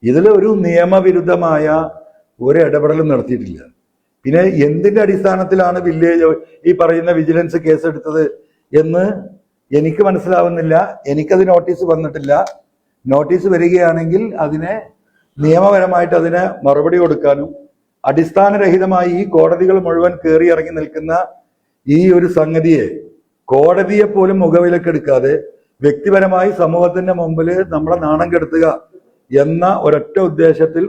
ഇതിൽ ഒരു നിയമവിരുദ്ധമായ ഒരു ഇടപെടലും നടത്തിയിട്ടില്ല. പിന്നെ എന്തിന്റെ അടിസ്ഥാനത്തിലാണ് വില്ലേജ് ഈ പറയുന്ന വിജിലൻസ് കേസെടുത്തത് എന്ന് എനിക്ക് മനസ്സിലാവുന്നില്ല. എനിക്കത് നോട്ടീസ് വന്നിട്ടില്ല. നോട്ടീസ് വരികയാണെങ്കിൽ അതിനെ നിയമപരമായിട്ട് അതിന് മറുപടി കൊടുക്കാനും അടിസ്ഥാനരഹിതമായി ഈ കോടതികൾ മുഴുവൻ കയറി ഇറങ്ങി നിൽക്കുന്ന ഈ ഒരു സംഗതിയെ കോടതിയെ പോലും മുഖവിലക്കെടുക്കാതെ വ്യക്തിപരമായി സമൂഹത്തിന്റെ മുമ്പിൽ നമ്മളെ നാണം കെടുത്തുക എന്ന ഒരൊറ്റ ഉദ്ദേശത്തിൽ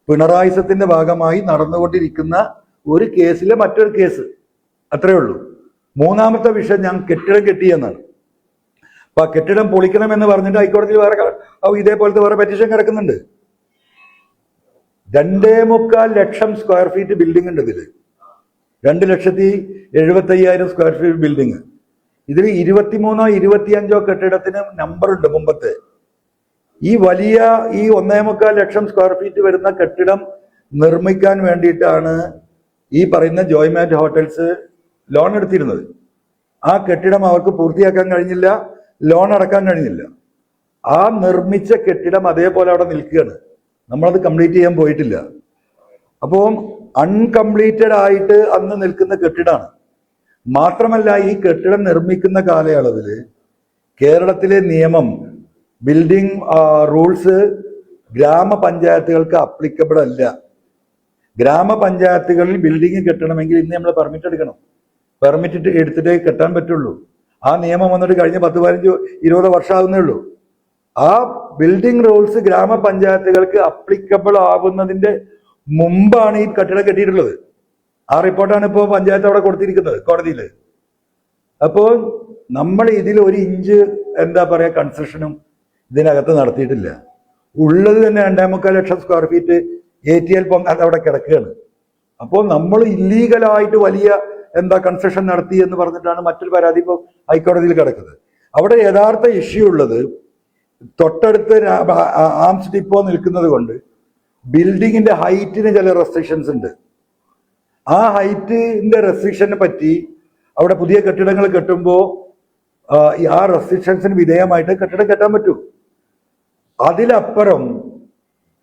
പിണറായിസത്തിന്റെ ഭാഗമായി നടന്നുകൊണ്ടിരിക്കുന്ന ഒരു കേസിലെ മറ്റൊരു കേസ്, അത്രയേ ഉള്ളൂ. മൂന്നാമത്തെ വിഷയം ഞാൻ കെട്ടിടം കെട്ടിയെന്നാണ്. അപ്പൊ ആ കെട്ടിടം പൊളിക്കണമെന്ന് പറഞ്ഞിട്ട് ഹൈക്കോടതിയിൽ വേറെ ഇതേപോലത്തെ വേറെ പെറ്റീഷൻ കിടക്കുന്നുണ്ട്. 2.25 ലക്ഷം സ്ക്വയർ ഫീറ്റ് ബിൽഡിംഗ് ഉണ്ട് ഇതില്. 2,75,000 സ്ക്വയർ ഫീറ്റ് ബിൽഡിംഗ്. ഇതിൽ 23ഓ 25ഓ കെട്ടിടത്തിന് നമ്പർ ഉണ്ട് മുമ്പത്തെ. ഈ വലിയ ഈ 1.25 ലക്ഷം സ്ക്വയർ ഫീറ്റ് വരുന്ന കെട്ടിടം നിർമ്മിക്കാൻ വേണ്ടിയിട്ടാണ് ഈ പറയുന്ന ജോയ്മാറ്റ് ഹോട്ടൽസ് ലോൺ എടുത്തിരുന്നത്. ആ കെട്ടിടം അവർക്ക് പൂർത്തിയാക്കാൻ കഴിഞ്ഞില്ല, ലോൺ അടക്കാൻ കഴിഞ്ഞില്ല. ആ നിർമ്മിച്ച കെട്ടിടം അതേപോലെ അവിടെ നിൽക്കുകയാണ്. നമ്മളത് കംപ്ലീറ്റ് ചെയ്യാൻ പോയിട്ടില്ല. അപ്പോൾ അൺകംപ്ലീറ്റഡ് ആയിട്ട് അന്ന് നിൽക്കുന്ന കെട്ടിടമാണ്. മാത്രമല്ല, ഈ കെട്ടിടം നിർമ്മിക്കുന്ന കാലയളവിൽ കേരളത്തിലെ നിയമം, ബിൽഡിംഗ് റൂൾസ് ഗ്രാമപഞ്ചായത്തുകൾക്ക് അപ്ലിക്കബിൾ അല്ല. ഗ്രാമപഞ്ചായത്തുകളിൽ ബിൽഡിംഗ് കെട്ടണമെങ്കിൽ ഇന്ന് നമ്മൾ പെർമിറ്റ് എടുക്കണം. പെർമിറ്റ് എടുത്തിട്ടേ കെട്ടാൻ പറ്റുള്ളൂ. ആ നിയമം വന്നിട്ട് കഴിഞ്ഞ 10, 15, 20 വർഷമാകുന്നേ ഉള്ളൂ. ആ ബിൽഡിംഗ് റൂൾസ് ഗ്രാമപഞ്ചായത്തുകൾക്ക് അപ്ലിക്കബിൾ ആകുന്നതിന്റെ മുമ്പാണ് ഈ കെട്ടിടം കെട്ടിയിട്ടുള്ളത്. ആ റിപ്പോർട്ടാണ് ഇപ്പോൾ പഞ്ചായത്ത് അവിടെ കൊടുത്തിരിക്കുന്നത് കോടതിയിൽ. അപ്പോൾ നമ്മൾ ഇതിൽ 1 ഇഞ്ച് എന്താ പറയുക കൺസ്ട്രക്ഷനും ഇതിനകത്ത് നടത്തിയിട്ടില്ല. ഉള്ളത് തന്നെ 2.25 ലക്ഷം സ്ക്വയർ ഫീറ്റ് ATL അവിടെ കിടക്കുകയാണ്. അപ്പോൾ നമ്മൾ ഇല്ലീഗലായിട്ട് വലിയ കൺസ്ട്രക്ഷൻ നടത്തി എന്ന് പറഞ്ഞിട്ടാണ് മറ്റൊരു പരാതി ഇപ്പോൾ ഹൈക്കോടതിയിൽ കിടക്കുന്നത്. അവിടെ യഥാർത്ഥ ഇഷ്യൂ ഉള്ളത് തൊട്ടടുത്ത് ആംസ് ഡിപ്പോ നിൽക്കുന്നത് കൊണ്ട് ബിൽഡിങ്ങിന്റെ ഹൈറ്റിന് ചില റെസ്ട്രിക്ഷൻസ് ഉണ്ട്. ആ ഹൈറ്റിന്റെ റെസ്ട്രിക്ഷനെ പറ്റി അവിടെ പുതിയ കെട്ടിടങ്ങൾ കെട്ടുമ്പോൾ ആ റെസ്ട്രിക്ഷൻസിന് വിധേയമായിട്ട് കെട്ടിടം കെട്ടാൻ പറ്റൂ. അതിലപ്പുറം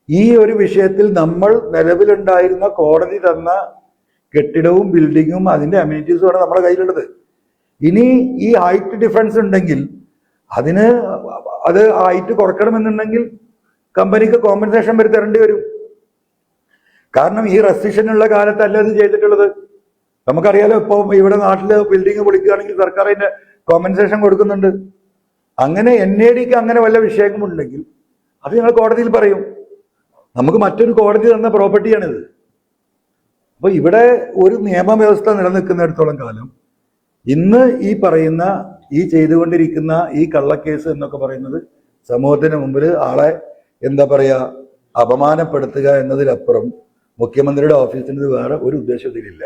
ഈ ഒരു വിഷയത്തിൽ നമ്മൾ നിലവിലുണ്ടായിരുന്ന കോടതി തന്ന കെട്ടിടവും ബിൽഡിങ്ങും അതിന്റെ അമ്യൂണിറ്റീസുമാണ് നമ്മുടെ കയ്യിലുള്ളത്. ഇനി ഈ ഹൈറ്റ് ഡിഫറൻസ് ഉണ്ടെങ്കിൽ അത് ഹൈറ്റ് കുറക്കണമെന്നുണ്ടെങ്കിൽ കമ്പനിക്ക് കോമ്പൻസേഷൻ തരേണ്ടി വരും. കാരണം ഈ റെസ്ട്രിക്ഷൻ ഉള്ള കാലത്തല്ല ഇത് ചെയ്തിട്ടുള്ളത്. നമുക്കറിയാലോ, ഇപ്പോൾ ഇവിടെ നാട്ടില് ബിൽഡിംഗ് പൊളിക്കുകയാണെങ്കിൽ സർക്കാർ അതിന്റെ കോമ്പൻസേഷൻ കൊടുക്കുന്നുണ്ട്. അങ്ങനെ NADക്ക് അങ്ങനെ വല്ല വിഷയങ്ങളുണ്ടെങ്കിൽ അത് ഞങ്ങൾ കോടതിയിൽ പറയും. നമുക്ക് മറ്റൊരു കോടതി തന്ന പ്രോപ്പർട്ടിയാണിത്. അപ്പൊ ഇവിടെ ഒരു നിയമവ്യവസ്ഥ നിലനിൽക്കുന്നിടത്തോളം കാലം ഇന്ന് ഈ പറയുന്ന ഈ ചെയ്തുകൊണ്ടിരിക്കുന്ന ഈ കള്ളക്കേസ് എന്നൊക്കെ പറയുന്നത് സമൂഹത്തിന് മുമ്പിൽ ആളെ അപമാനപ്പെടുത്തുക എന്നതിലപ്പുറം മുഖ്യമന്ത്രിയുടെ ഓഫീസിന് വേറെ ഒരു ഉദ്ദേശത്തിലില്ല.